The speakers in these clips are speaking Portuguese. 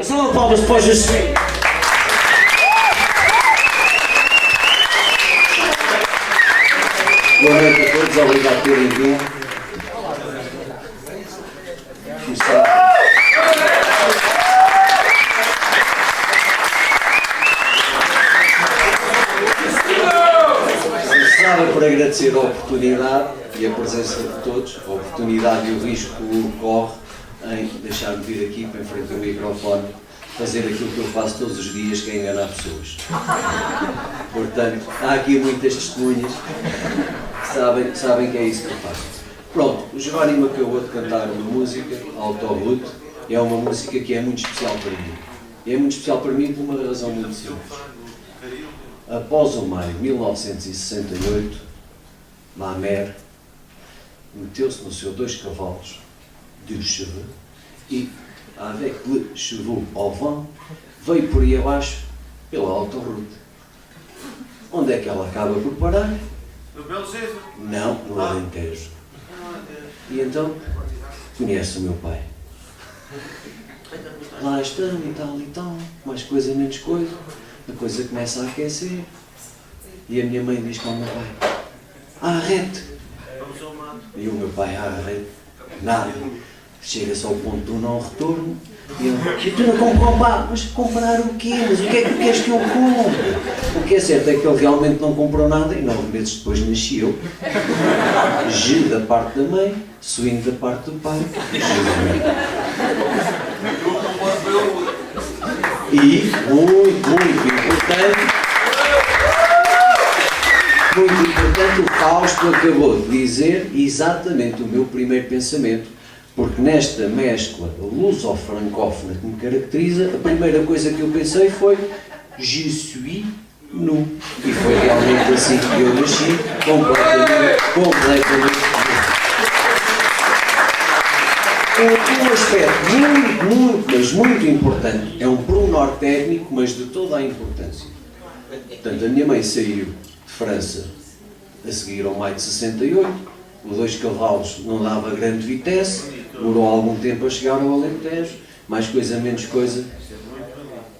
Salve de palmas para o Juscelino. Boa noite a todos, obrigado por terem vindo. Começava por agradecer a oportunidade e a presença de todos, a oportunidade e o risco que o corre em deixar-me vir aqui para enfrentar o microfone, fazer aquilo que eu faço todos os dias, que é enganar pessoas. Portanto, há aqui muitas testemunhas que sabem que é isso que eu faço. Pronto, o Jerónimo acabou de cantar uma música, Autoroute, e é uma música que é muito especial para mim. E é muito especial para mim por uma razão muito simples. Após o maio de 1968, Mamer meteu-se no seu 2 cavalos de cheveux e, avec le chevaux au vent, veio por aí abaixo pela autoroute. Onde é que ela acaba por parar? No Belo Zezo? Não, no Alentejo. E então, conhece o meu pai. Lá estão e tal, mais coisa, menos coisa. A coisa começa a aquecer. E a minha mãe diz para o meu pai: arrete! E o meu pai: arrete! Nada. Chega-se ao ponto do não retorno. E ele: tu não comprou, mas comprar o quê? Mas o que é que tu queres que eu compre? O que é certo é que ele realmente não comprou nada e 9 meses depois nasci eu. G da parte da mãe, swing da parte do pai. E, muito importante, o Fausto acabou de dizer exatamente o meu primeiro pensamento, porque nesta mescla luso-francófona que me caracteriza, a primeira coisa que eu pensei foi je suis nu. E foi realmente assim que eu nasci, completamente. Um aspecto muito importante, é um pormenor técnico, mas de toda a importância. Portanto, a minha mãe saiu de França a seguir ao maio de 68, os 2 cavalos não dava grande vitesse, demorou algum tempo a chegar ao Alentejo, mais coisa, menos coisa.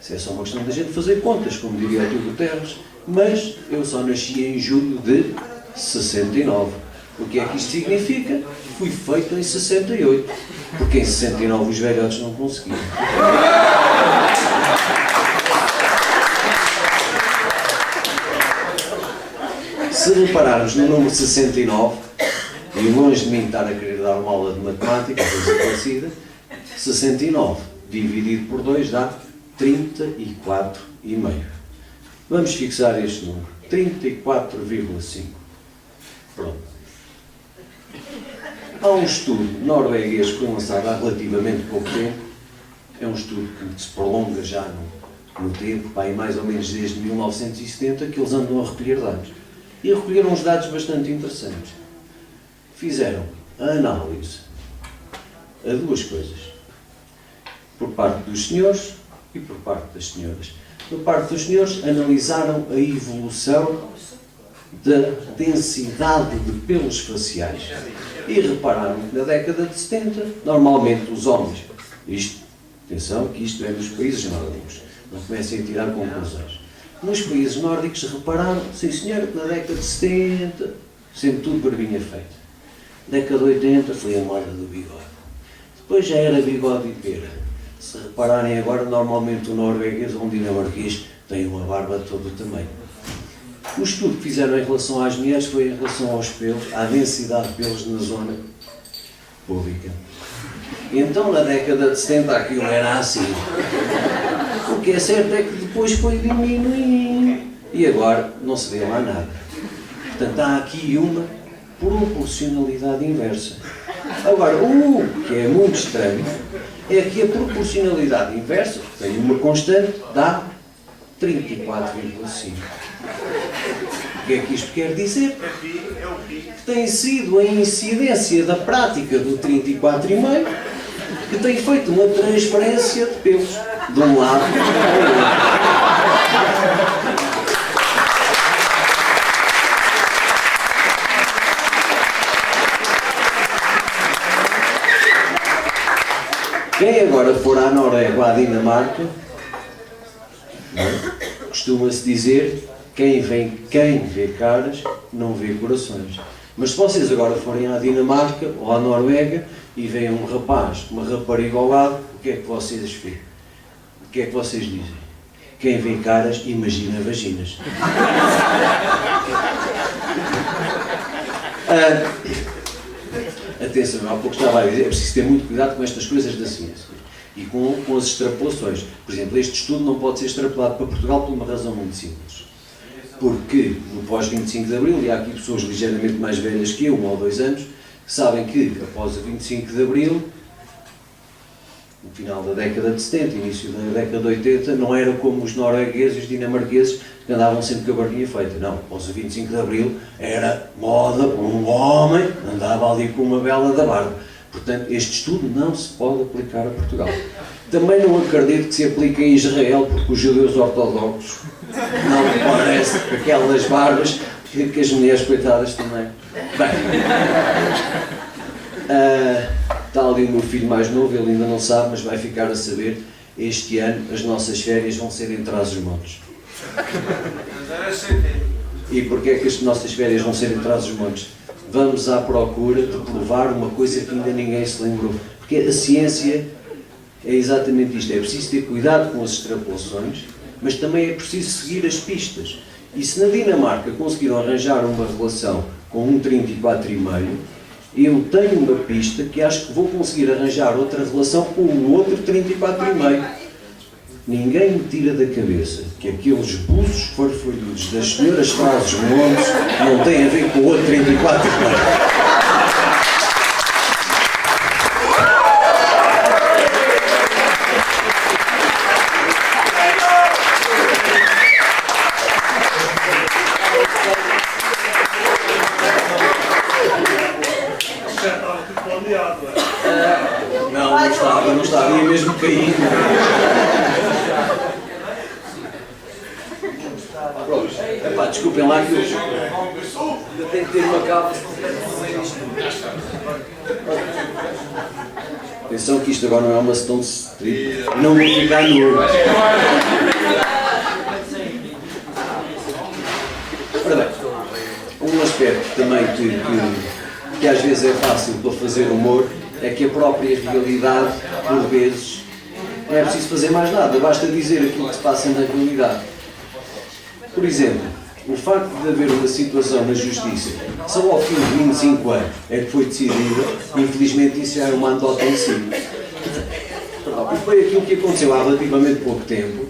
Isso é só uma questão da gente fazer contas, como diria o Tio Guterres, mas eu só nasci em julho de 69. O que é que isto significa? Fui feito em 68, porque em 69 os velhotes não conseguiram. Se repararmos no número 69, e longe de mim estar a querer dar uma aula de matemática, coisa parecida, 69 dividido por 2 dá 34,5. Vamos fixar este número, 34,5. Pronto. Há um estudo norueguês que foi lançado há relativamente pouco tempo, é um estudo que se prolonga já no tempo, mais ou menos desde 1970, que eles andam a recolher dados. E recolheram uns dados bastante interessantes. Fizeram a análise a 2 coisas, por parte dos senhores e por parte das senhoras. Por parte dos senhores, analisaram a evolução da densidade de pelos faciais e repararam que na década de 70, normalmente os homens, atenção que isto é nos países nórdicos, não comecem a tirar conclusões. Nos países nórdicos repararam, sim senhora, que na década de 70, sempre tudo barbinha feita. Década de 80 foi a moda do bigode. Depois já era bigode e pera. Se repararem agora, normalmente o norueguês ou um dinamarquês tem uma barba de todo o tamanho. O estudo que fizeram em relação às mulheres foi em relação aos pelos, à densidade de pelos na zona pública. Então, na década de 70, aquilo era assim. O que é certo é que depois foi diminuindo e agora não se vê lá nada. Portanto, há aqui uma proporcionalidade inversa. Agora, o que é muito estranho é que a proporcionalidade inversa, que tem uma constante, dá 34,5. O que é que isto quer dizer? Que tem sido a incidência da prática do 34,5 que tem feito uma transferência de pelos de um lado ao outro. Quem agora for à Noruega ou à Dinamarca, costuma-se dizer, quem vê caras, não vê corações. Mas se vocês agora forem à Dinamarca ou à Noruega e veem um rapaz, uma rapariga ao lado, o que é que vocês veem? O que é que vocês dizem? Quem vê caras, imagina vaginas. Atenção, há pouco estava a dizer, é preciso ter muito cuidado com estas coisas da ciência e com as extrapolações. Por exemplo, este estudo não pode ser extrapolado para Portugal por uma razão muito simples. Porque no pós-25 de Abril, e há aqui pessoas ligeiramente mais velhas que eu, 1 ou 2 anos, que sabem que após o 25 de Abril, no final da década de 70, início da década de 80, não era como os noruegueses e os dinamarqueses que andavam sempre com a barbinha feita. Não, após o 25 de Abril era moda, um homem andava ali com uma bela da barba. Portanto, este estudo não se pode aplicar a Portugal. Também não acredito que se aplique em Israel, porque os judeus ortodoxos não me parece aquelas barbas que as mulheres coitadas também. Bem, está ali o meu filho mais novo, ele ainda não sabe, mas vai ficar a saber. Este ano as nossas férias vão ser em Trás-os-Montes. E porquê é que as nossas férias vão ser em Trás-os-Montes? Vamos à procura de provar uma coisa que ainda ninguém se lembrou. Porque a ciência é exatamente isto. É preciso ter cuidado com as extrapolações, mas também é preciso seguir as pistas. E se na Dinamarca conseguiram arranjar uma relação com 1,34,5, eu tenho uma pista que acho que vou conseguir arranjar outra relação com o outro 34,5. Ninguém me tira da cabeça que aqueles buzos farfalhudos das senhoras Trás-os-Montes não têm a ver com o outro 34,5. Não estava, ia mesmo caindo. Pronto, epá, desculpem lá que eu tenho que ter uma calma. Atenção que isto agora não é uma Stone Street, não vou ficar nu. Ora bem, um aspecto também que às vezes é fácil para fazer humor é que a própria realidade, por vezes, não é preciso fazer mais nada, basta dizer aquilo que se passa na realidade. Por exemplo, o facto de haver uma situação na Justiça só ao fim de 25 anos é que foi decidida, infelizmente isso já era uma anedota em si. E foi aquilo que aconteceu há relativamente pouco tempo,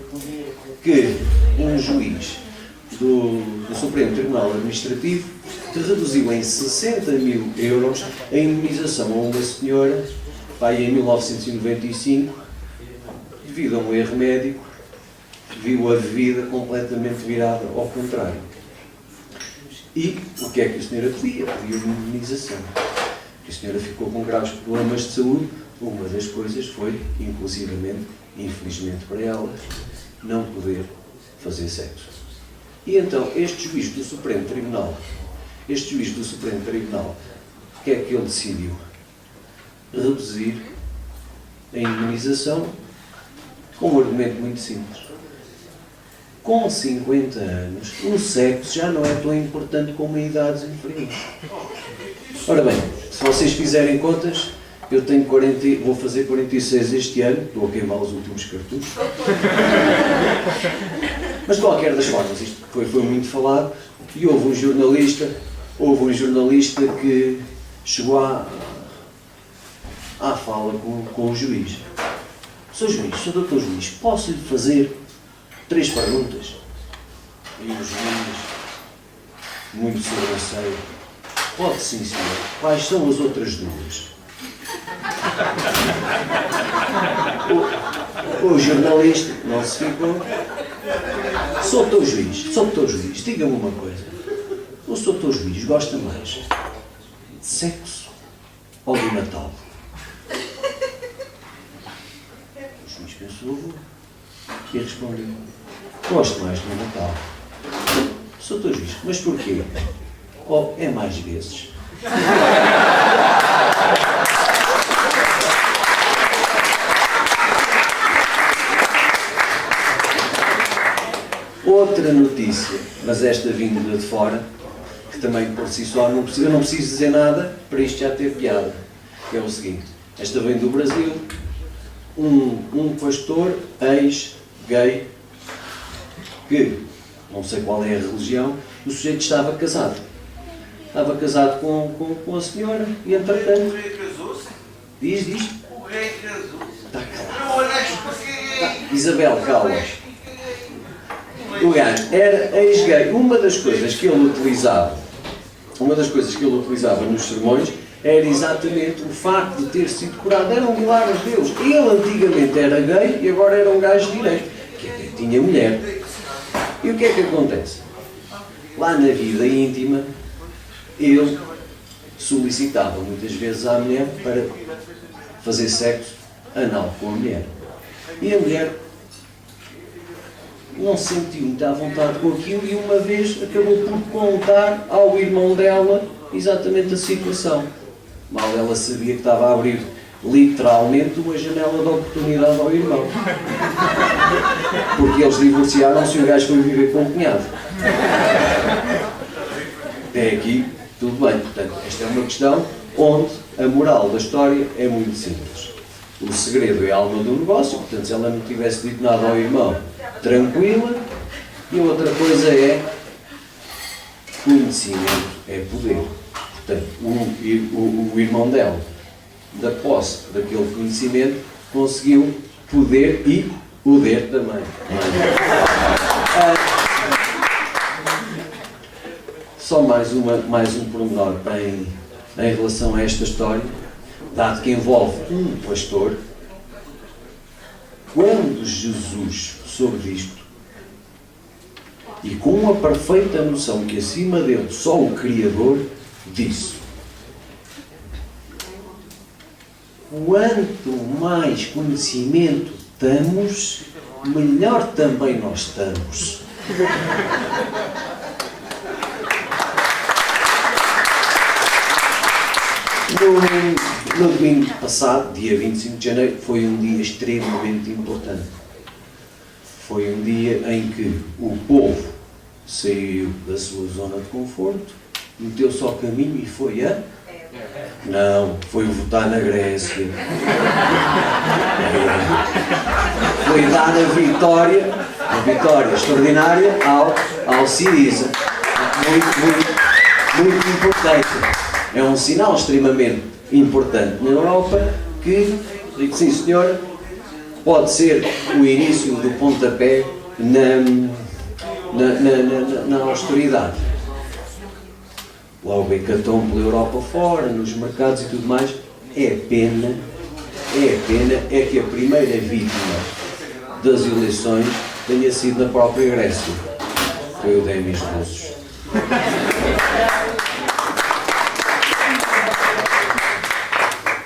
que um juiz do Supremo Tribunal Administrativo reduziu em 60 mil euros a indemnização a uma senhora, pai, em 1995, devido a um erro médico, viu a vida completamente virada ao contrário. E o que é que a senhora pedia? Pedia uma indemnização. A senhora ficou com graves problemas de saúde. Uma das coisas foi, inclusivamente, infelizmente para ela, não poder fazer sexo. E então, este juiz do Supremo Tribunal, o que é que ele decidiu? Reduzir a indemnização com um argumento muito simples. Com 50 anos, o sexo já não é tão importante como em idades inferiores. Ora bem, se vocês fizerem contas, eu tenho 40, vou fazer 46 este ano, estou a queimar os últimos cartuchos. Mas de qualquer das formas, isto foi muito falado, e houve um jornalista que chegou à fala com o juiz. Sr. Juiz, Sr. Dr. Juiz, posso lhe fazer 3 perguntas? E o juiz, muito sobranceiro, pode sim, senhor. Quais são as outras 2? O jornalista não se ficou. Sr. Dr. Juiz, diga-me uma coisa. O Sr. Dr. Juiz gosta mais de sexo ou do Natal? O juiz pensou e respondeu: gosto mais do Natal. Sr. Dr. Juiz, mas porquê? Oh, é mais vezes. Outra notícia, mas esta vinda de fora, que também por si só, eu não preciso dizer nada para isto já ter piada, que é o seguinte, esta vem do Brasil, um pastor ex-gay, que não sei qual é a religião, o sujeito estava casado. Estava casado com a senhora e entretanto... O rei casou-se? Diz. O rei casou-se? Está calado. Não olhaste porque... Isabel, calma. O gajo era ex-gay. Uma das coisas que ele utilizava nos sermões era exatamente o facto de ter sido curado. Era um milagre de Deus. Ele antigamente era gay e agora era um gajo direito, que até tinha mulher. E o que é que acontece? Lá na vida íntima, ele solicitava muitas vezes à mulher para fazer sexo anal com a mulher. E a mulher não se sentiu muito à vontade com aquilo e uma vez acabou por contar ao irmão dela exatamente a situação. Mal ela sabia que estava a abrir literalmente uma janela de oportunidade ao irmão. Porque eles divorciaram-se e o gajo foi viver com o cunhado. Até aqui, tudo bem. Portanto, esta é uma questão onde a moral da história é muito simples. O segredo é a alma do negócio, portanto, se ela não tivesse dito nada ao irmão, tranquila. E outra coisa é conhecimento é poder. Portanto, o irmão dela, da posse daquele conhecimento, conseguiu poder e poder também. Só mais um pormenor em relação a esta história, dado que envolve um pastor. Quando Jesus soube disto, e com a perfeita noção que acima dele só o Criador, disse: quanto mais conhecimento damos, melhor também nós estamos. No domingo passado, dia 25 de janeiro, foi um dia extremamente importante. Foi um dia em que o povo saiu da sua zona de conforto, meteu-se ao caminho e foi a... Não, foi votar na Grécia. Foi dar a vitória extraordinária ao Syriza. Muito importante. É um sinal extremamente importante na Europa que, sim senhora, pode ser o início do pontapé na austeridade. Logo hecatombe pela Europa fora, nos mercados e tudo mais. É pena que a primeira vítima das eleições tenha sido na própria Grécia. Foi o Demis Roussos.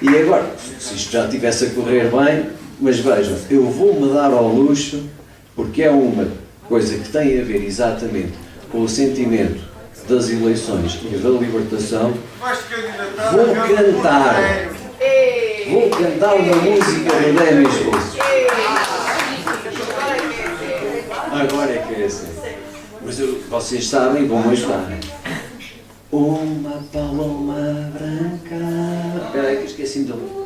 E agora, se isto já estivesse a correr bem, mas vejam, eu vou-me dar ao luxo, porque é uma coisa que tem a ver exatamente com o sentimento das eleições e da libertação. Vou cantar uma música do Demis Roussos. Agora é que é assim. Mas vocês sabem, vão ajudar. Uma paloma branca... Espera aí que eu esqueci-me de ler.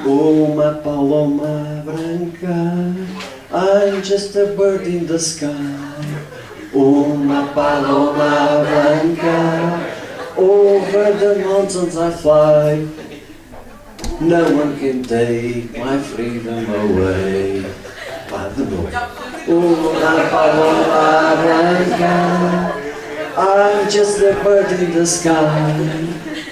Uma paloma branca, I'm just a bird in the sky. Uma paloma branca, over the mountains I fly. No one can take my freedom away. Vá de novo. Uma paloma branca, I'm just a bird in the sky.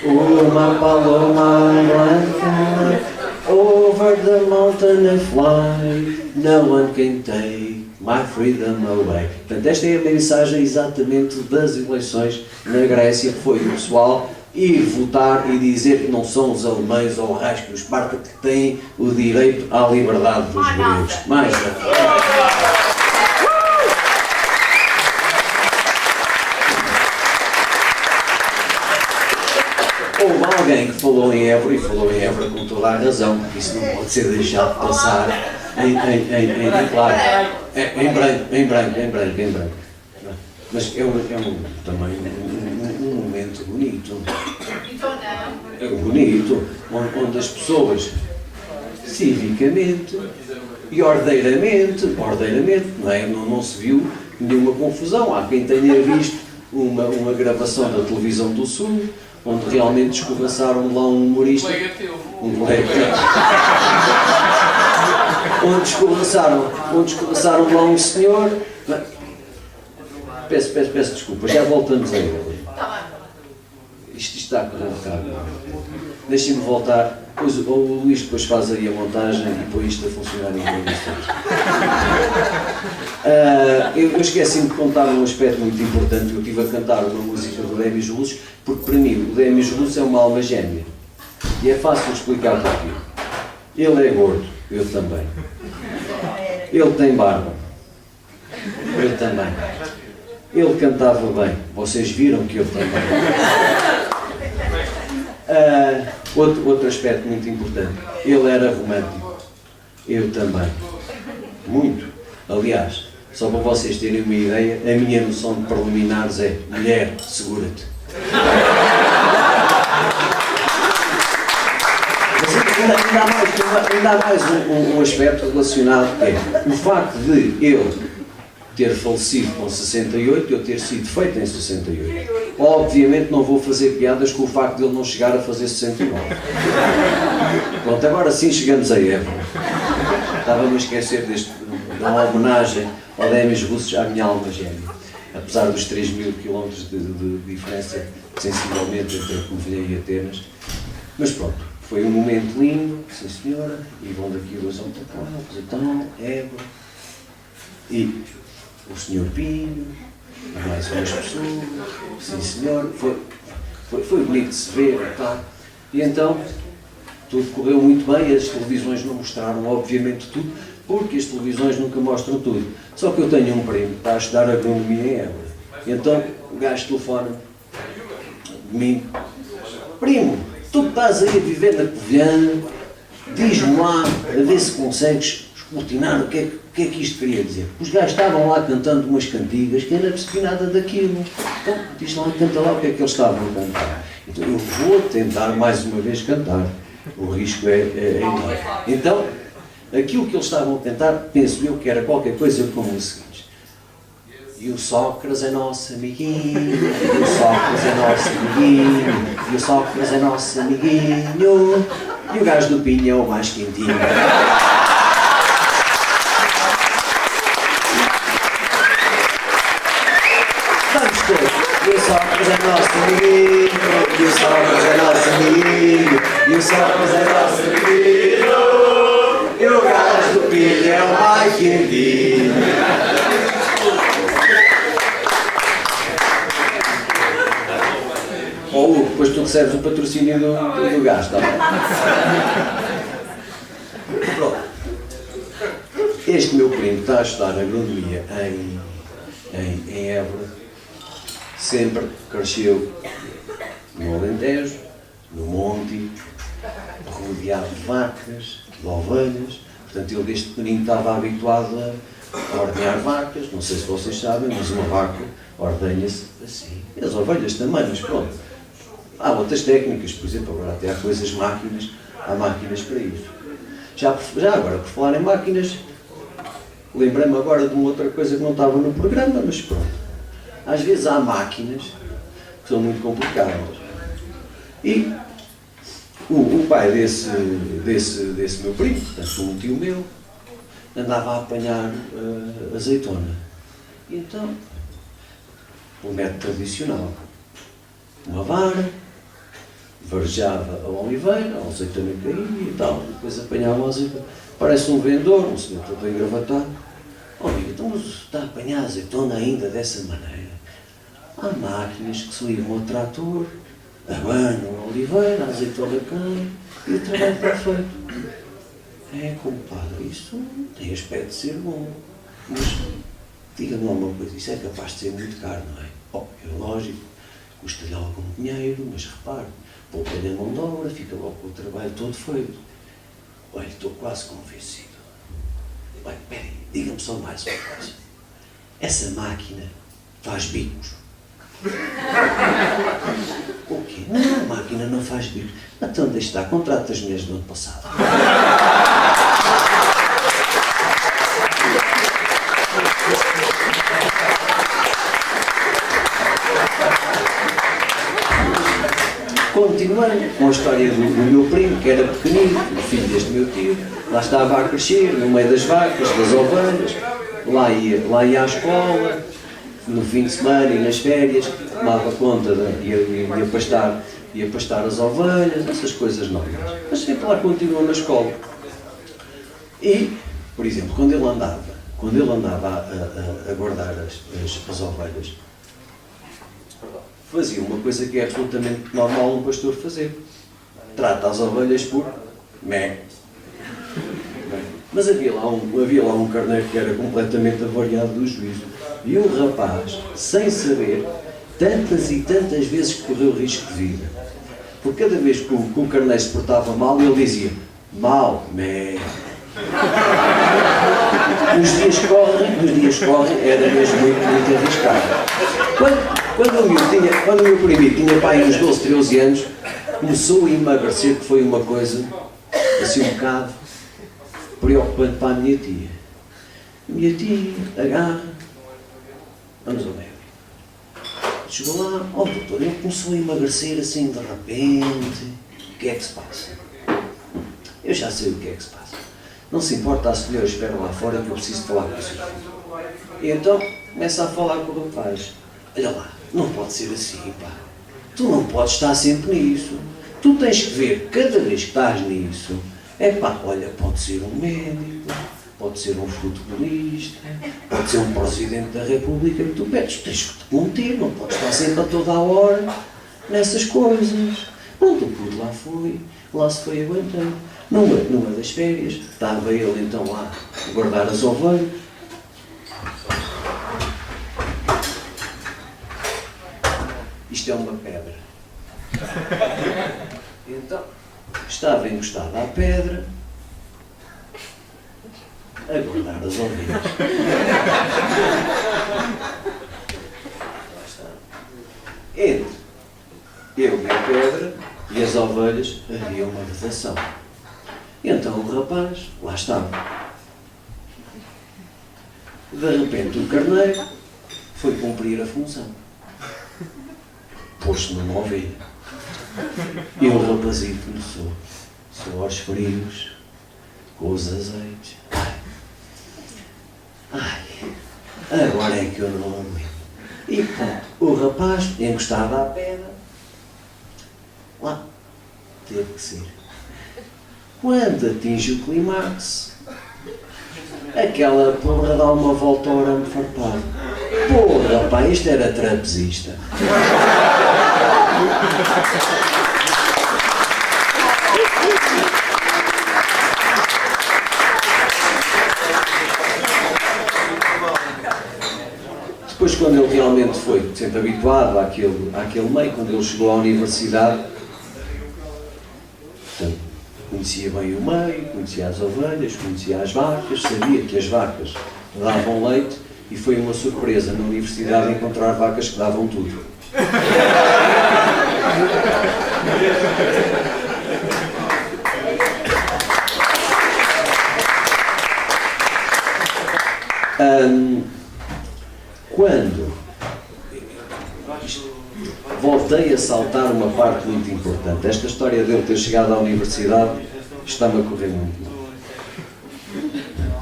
Uma paloma branca, over the mountain I fly. No one can take my freedom away. Portanto, esta é a mensagem exatamente das eleições na Grécia, que foi o pessoal ir votar e dizer que não são os alemães ou o resto dos Esparta que têm o direito à liberdade dos gregos. Mais houve alguém que falou em Évora, e falou em Évora com toda a razão, porque isso não pode ser deixado passar. claro, em branco. Mas também um momento bonito. É bonito, onde as pessoas, civicamente e ordeiramente, não é? Não se viu nenhuma confusão. Há quem tenha visto uma gravação da televisão do Sul, onde realmente escorraçaram lá um humorista. Um colega teu. Onde escorraçaram lá um senhor. Peço desculpa, já voltamos a ele. Isto está a correr rápido. Deixem-me voltar. Pois, o Luís depois faz aí a montagem e põe isto a funcionar em condições. Eu esqueci-me de contar um aspecto muito importante. Eu estive a cantar uma música do Demis Roussos, porque para mim o Demis Roussos é uma alma gêmea. E é fácil de explicar porquê. Ele é gordo, eu também. Ele tem barba, eu também. Ele cantava bem, vocês viram que eu também. Outro aspecto muito importante, ele era romântico, eu também, muito. Aliás, só para vocês terem uma ideia, a minha noção de preliminares é: mulher, segura-te. Mas ainda há mais um aspecto relacionado, que é o facto de ele ter falecido com 68 e eu ter sido feito em 68. Obviamente não vou fazer piadas com o facto de ele não chegar a fazer 69. Pronto, agora sim chegamos a Évora. Estava-me a esquecer da homenagem ao Demis Roussos, à minha alma gêmea. Apesar dos 3.000 km de diferença, sensivelmente, entre Covilhã e Atenas. Mas pronto, foi um momento lindo, sim senhora, e vão daqui a São Paulo, então, Évora. E o Sr. Pinho, mais umas pessoas, sim senhor, foi bonito de se ver, tá? E então, tudo correu muito bem, as televisões não mostraram obviamente tudo, porque as televisões nunca mostram tudo. Só que eu tenho um primo que está a estudar agronomia em Évora, e então o gajo telefona de mim: primo, tu estás aí a viver na Covilhã, diz-me lá, a ver se consegues escrutinar o que é que isto queria dizer. Os gajos estavam lá cantando umas cantigas que eu não percebi nada daquilo. Então, diz lá, canta lá o que é que eles estavam a cantar. Então, eu vou tentar mais uma vez cantar. O risco é enorme. Então, aquilo que eles estavam a cantar, penso eu que era qualquer coisa como o seguinte: e o Sócrates é nosso amiguinho, e o Sócrates é nosso amiguinho, e o Sócrates é nosso amiguinho, e o gajo do Pinho é o mais quentinho. E o Sócrates é nosso amigo, e o Sócrates é nosso amigo, e o Sócrates é nosso amigo, e o gajo do Pinho é o mais quentinho. Ou depois tu recebes o patrocínio do gajo, está bem? Pronto. Este meu primo está a estudar agronomia em Évora. Sempre cresceu no Alentejo, no Monte, rodeado de vacas, de ovelhas. Portanto, ele desde pequenino estava habituado a ordenhar vacas. Não sei se vocês sabem, mas uma vaca ordenha-se assim. E as ovelhas também, mas pronto. Há outras técnicas, por exemplo, agora até há máquinas, há máquinas para isso. Já agora, por falar em máquinas, lembrei-me agora de uma outra coisa que não estava no programa, mas pronto. Às vezes há máquinas que são muito complicadas. E o pai desse meu primo, portanto um tio meu, andava a apanhar azeitona. E então, o método tradicional, uma vara, varejava a oliveira, a azeitona caía e tal, depois apanhava a azeitona. Parece um vendedor, um senhor todo engravatado. Oh, amigo, então está a apanhar a azeitona ainda dessa maneira? Há máquinas que se ligam ao trator, abanam a oliveira, a azeitona cai e o trabalho está feito. É, compadre, isso tem aspecto de ser bom. Mas diga-me lá uma coisa, isso é capaz de ser muito caro, não é? Oh, é lógico, custa-lhe algum dinheiro, mas repare, poupa-lhe a mão de obra, fica logo com o trabalho todo feito. Olha, estou quase convencido. diga-me só mais uma coisa. Essa máquina faz bicos. O quê? Não, a máquina não faz bicos. Então deixa estar, contrato as mulheres do ano passado. Continuando com a história do meu primo, que era pequenino, o filho deste meu tio, lá estava a crescer, no meio das vacas, das ovelhas, lá ia à escola, no fim de semana e nas férias, tomava conta, ia pastar as ovelhas, essas coisas normais. Mas sempre lá continuou na escola. E, por exemplo, quando ele andava a guardar as ovelhas, fazia uma coisa que é absolutamente normal um pastor fazer. Trata as ovelhas por mé. Mas havia lá um carneiro que era completamente avariado do juízo. E o rapaz, sem saber, tantas e tantas vezes que correu risco de vida. Por cada vez que o carneiro se portava mal, ele dizia: mal, mé. Nos dias correm, era mesmo muito arriscado. Quando o meu primo tinha pai uns 12, 13 anos, começou a emagrecer, que foi uma coisa assim um bocado preocupante para a minha tia. A minha tia agarra, vamos ao médico. Chegou lá, doutor, ele começou a emagrecer assim de repente. O que é que se passa? Eu já sei o que é que se passa. Não se importa, a senhora espera lá fora que eu preciso falar com o seu filho. E então começa a falar com o rapaz. Olha lá, não pode ser assim, pá. Tu não podes estar sempre nisso. Tu tens que ver, cada vez que estás nisso, olha, pode ser um médico, pode ser um futebolista, pode ser um presidente da República que tu pedes. Tens que te conter, não podes estar sempre a toda a hora nessas coisas. Pronto, o puto lá se foi aguentando. Numa das férias, estava ele então lá a guardar as ovelhas. Isto é uma pedra. Então, estava encostado à pedra, a guardar as ovelhas. Entre eu e a pedra e as ovelhas havia uma vedação. Então o rapaz lá estava. De repente o carneiro foi cumprir a função. Pôs-se numa ovelha. E o rapazito começou. Suores frios, com os azeites. Agora é que eu não aguento. E pronto, o rapaz encostado à pedra. Lá teve que ser. Quando atinge o clímax, aquela porra dá uma volta ao arame farpado. Porra, pá, isto era trapezista. Depois, quando ele realmente foi sempre habituado àquele meio, quando ele chegou à universidade, portanto, conhecia bem o meio, conhecia as ovelhas, conhecia as vacas, sabia que as vacas davam leite e foi uma surpresa na universidade encontrar vacas que davam tudo. Quando voltei a saltar uma parte muito importante, esta história de eu ter chegado à universidade está-me a correr muito mal.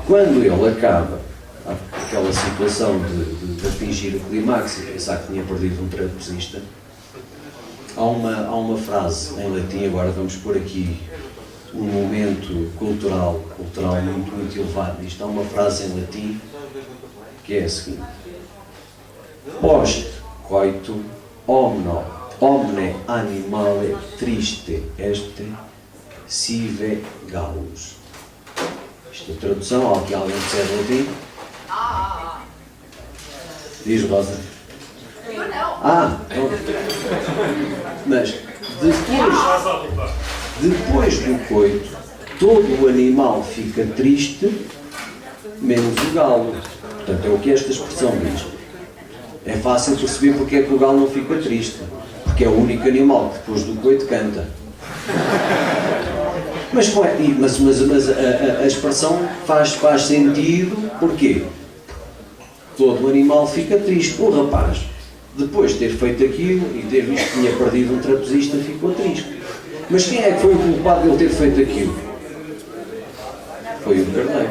Quando ele acaba aquela situação de atingir o clímax e pensar que tinha perdido um trapezista, há uma frase em latim, agora vamos pôr aqui um momento cultural muito, muito elevado. Isto há uma frase em latim que é a seguinte: post coitum omne animale triste est sive gallus. Isto é a tradução, aqui alguém percebe latim? Diz, Rosa. Eu não. Mas depois do coito, todo o animal fica triste menos o galo. Portanto, é o que esta expressão diz. É fácil perceber porque é que o galo não fica triste. Porque é o único animal que depois do coito canta. Mas a expressão faz sentido, porquê? Todo animal fica triste. O rapaz, depois de ter feito aquilo e ter visto que tinha perdido um trapezista, ficou triste. Mas quem é que foi o culpado de ele ter feito aquilo? Foi o carneiro.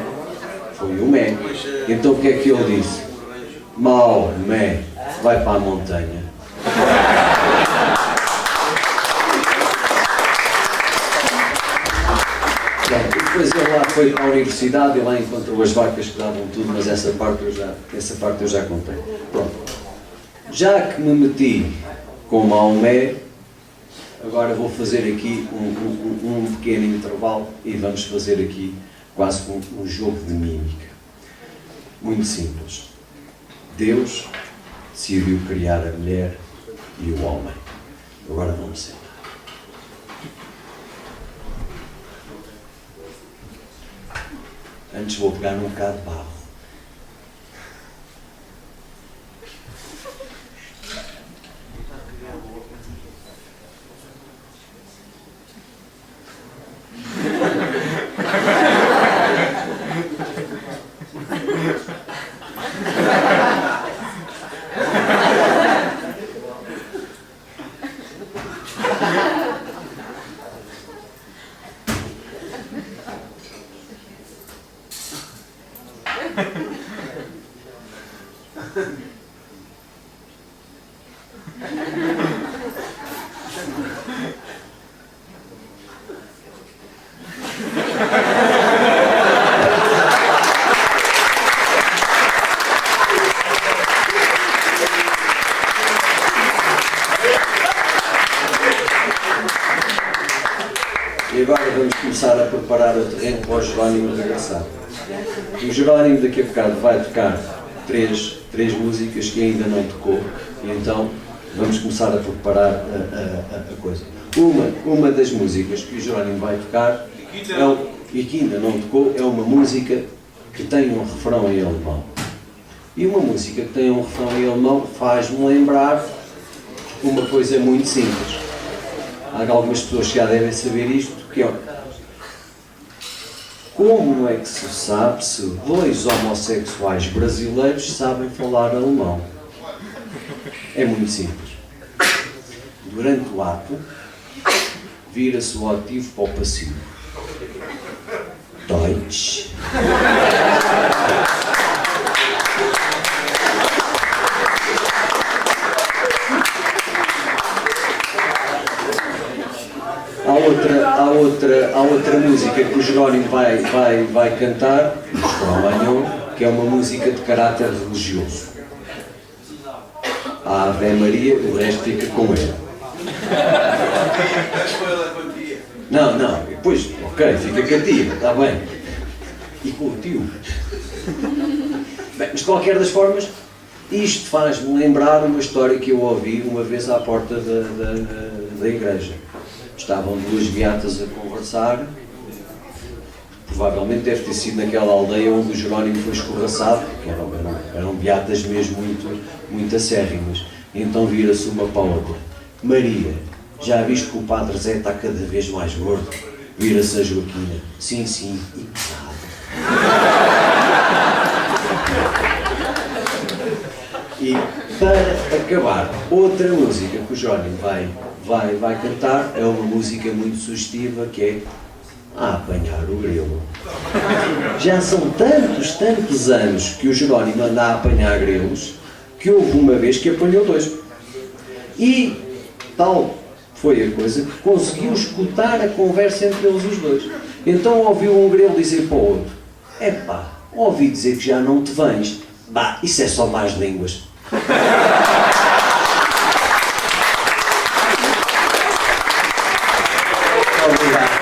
Foi o Mé. Então o que é que ele disse? Mau, Mé, vai para a montanha. Depois ele lá foi para a universidade e lá encontrou as vacas que davam tudo, mas essa parte eu já contei. Pronto. Já que me meti com Maomé, agora vou fazer aqui um pequeno intervalo e vamos fazer aqui quase um jogo de mímica. Muito simples. Deus decidiu criar a mulher e o homem. Agora vamos sentar. Antes vou pegar num bocado de barro. E agora vamos começar a preparar o terreno para o Jerónimo regressar. O Jerónimo daqui a bocado vai tocar três músicas que ainda não tocou, e então vamos começar a preparar a coisa. Uma das músicas que o Jerónimo vai tocar e que ainda não tocou é uma música que tem um refrão em alemão. E uma música que tem um refrão em alemão faz-me lembrar uma coisa muito simples. Há algumas pessoas que já devem saber isto, que é: como é que se sabe se dois homossexuais brasileiros sabem falar alemão? É muito simples. Durante o ato, vira-se o ativo para o passivo. Deutsch. Há outra música que o Jerónimo vai cantar, que é uma música de caráter religioso. A Ave Maria, o resto fica com ele. Não, depois, ok, fica cativo, está bem. E com o tio. Bem, mas de qualquer das formas, isto faz-me lembrar uma história que eu ouvi uma vez à porta da igreja. Estavam duas beatas a conversar, provavelmente deve ter sido naquela aldeia onde o Jerónimo foi escorraçado, porque eram beatas mesmo muito acérrimas. Então vira-se uma para a outra: Maria, já viste que o Padre Zé está cada vez mais gordo? Vira-se a Joaquina: sim, e pesado. E para acabar, outra música que o Jerónimo vai cantar é uma música muito sugestiva, que é A Apanhar o Grelo. Já são tantos anos que o Jerónimo anda a apanhar grelos, que houve uma vez que apanhou dois. E tal foi a coisa que conseguiu escutar a conversa entre eles os dois. Então ouviu um grelo dizer para o outro: epá, ouvi dizer que já não te vens. Bah, isso é só más línguas. Obrigado.